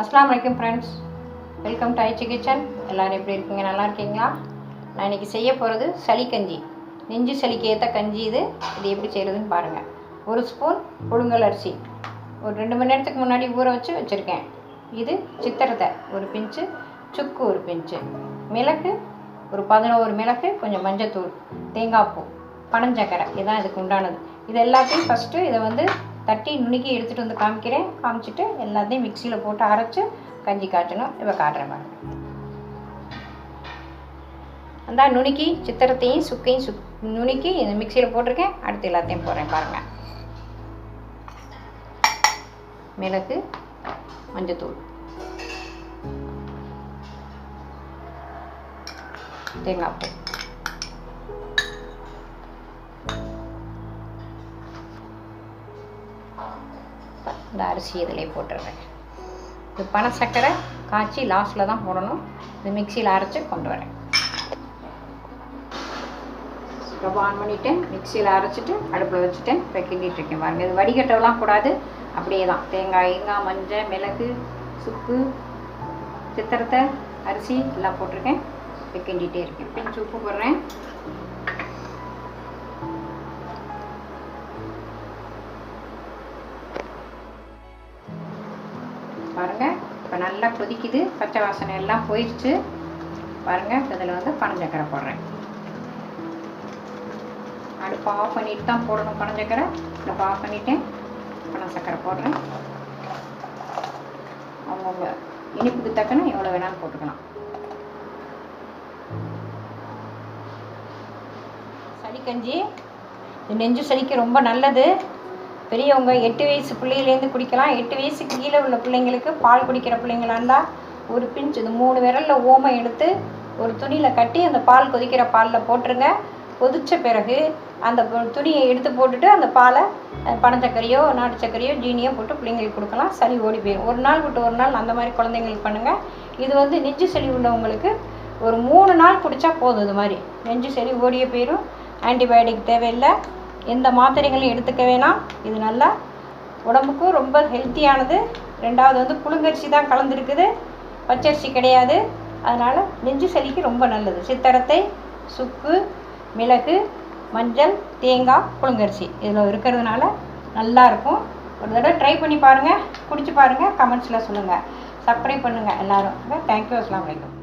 அஸ்ஸலாமு அலைக்கும் friends, welcome to ஐச்சி kitchen. எல்லோரும் எப்படி இருக்கீங்க? நல்லா இருக்கீங்களா? நான் இன்றைக்கி செய்ய போகிறது சளி கஞ்சி. நெஞ்சு சளிக்கு ஏற்ற கஞ்சி இது எப்படி செய்கிறதுன்னு பாருங்கள். 1 ஸ்பூன் புழுங்கல் அரிசி ஒரு 2 மணி நேரத்துக்கு முன்னாடி ஊற வச்சுருக்கேன். இது சித்திரத்தை ஒரு பிஞ்சு, சுக்கு ஒரு பிஞ்சு, மிளகு ஒரு 11 மிளகு, கொஞ்சம் மஞ்சத்தூள், தேங்காய் பூ, பனஞ்சக்கரை, இதுதான் இதுக்கு உண்டானது. இது எல்லாத்தையும் ஃபஸ்ட்டு இதை தட்டி நுணுக்கி எடுத்துகிட்டு வந்து காமிச்சிட்டு எல்லாத்தையும் மிக்சியில் போட்டு அரைச்சி கஞ்சி காய்ச்சணும். இப்போ காட்டுறேன் பாருங்கள். அந்த நுணுக்கி சித்திரத்தையும் சுக்கையும் நுணுக்கி இந்த மிக்சியில் போட்டிருக்கேன். அடுத்து எல்லாத்தையும் போடுறேன் பாருங்கள். மிளகு, மஞ்சத்தூள், தேங்காய் பூ, இந்த அரிசி இதிலே போட்டுடுறேன். இது பனசக்கரை காய்ச்சி லாஸ்ட்டில் தான் போடணும். இது மிக்சியில் அரைச்சி கொண்டு வரேன். ஸ்டவ் ஆன் பண்ணிவிட்டேன், மிக்சியில் அரைச்சிட்டு அடுப்பில் வச்சுட்டேன். இப்போ கிண்டிகிட்டு இருக்கேன் பாருங்கள். இது வடிகட்டலாம் கூடாது, அப்படியே தான் தேங்காய், மஞ்சள், மிளகு, சுக்கு, சித்திரத்தை, அரிசி எல்லாம் போட்டிருக்கேன். இப்போ கிண்டிகிட்டே இருக்கேன். பிஞ்சு உப்பு போடுறேன். பாருங்கள், இப்போ நல்லா கொதிக்குது. பச்சை வாசனை எல்லாம் போயிடுச்சு பாருங்கள். இதில் பனஞ்சக்கரை போடுறேன். அடுப்பு ஆஃப் பண்ணிட்டு தான் போடணும் பனஞ்சக்கரை. அடுப்பு ஆஃப் பண்ணிட்டேன். பனசக்கரை போடுறேன். அவங்கவுங்க இனிப்புக்கு தக்கன எவ்வளோ வேணாலும் போட்டுக்கலாம். சளி கஞ்சி நெஞ்சு சளிக்கு ரொம்ப நல்லது. பெரியவங்க 8 வயசு பிள்ளையிலேருந்து குடிக்கலாம். 8 வயசுக்கு கீழே உள்ள பிள்ளைங்களுக்கு, பால் குடிக்கிற பிள்ளைங்களா இருந்தால் ஒரு பிஞ்சு இந்த 3 விரலில் ஓமம் எடுத்து ஒரு துணியில் கட்டி அந்த பால் கொதிக்கிற பாலில் போட்டுருங்க. கொதித்த பிறகு அந்த துணியை எடுத்து போட்டுட்டு அந்த பாலை பனச்சக்கரையோ நாட்டு சக்கரையோ ஜீனியோ போட்டு பிள்ளைங்களுக்கு கொடுக்கலாம். சளி ஓடி போயிடும். ஒரு நாள் விட்டு ஒரு நாள் அந்த மாதிரி குழந்தைங்களுக்கு பண்ணுங்கள். இது நெஞ்சு சளி உள்ளவங்களுக்கு ஒரு 3 நாள் குடித்தா போதும். இது மாதிரி நெஞ்சு சளி ஓடியே போயிடும். ஆன்டிபயோட்டிக் தேவையில்லை, எந்த மாத்திரைகளும் எடுத்துக்க வேணாம். இது நல்லா உடம்புக்கும் ரொம்ப ஹெல்த்தியானது. ரெண்டாவது புழுங்கரிசி தான் கலந்துருக்குது, பச்சரிசி கிடையாது. அதனால் நெஞ்சு சளிக்கு ரொம்ப நல்லது. சித்திரத்தை, சுக்கு, மிளகு, மஞ்சள், தேங்காய், புழுங்கரிசி இதில் இருக்கிறதுனால நல்லாயிருக்கும். ஒரு தடவை ட்ரை பண்ணி பாருங்கள், குடிச்சு பாருங்கள், கமெண்ட்ஸில் சொல்லுங்கள். சப்ஸ்கிரைப் பண்ணுங்கள் எல்லோரும். தேங்க்யூ. அஸ்ஸலாமு அலைக்கும்.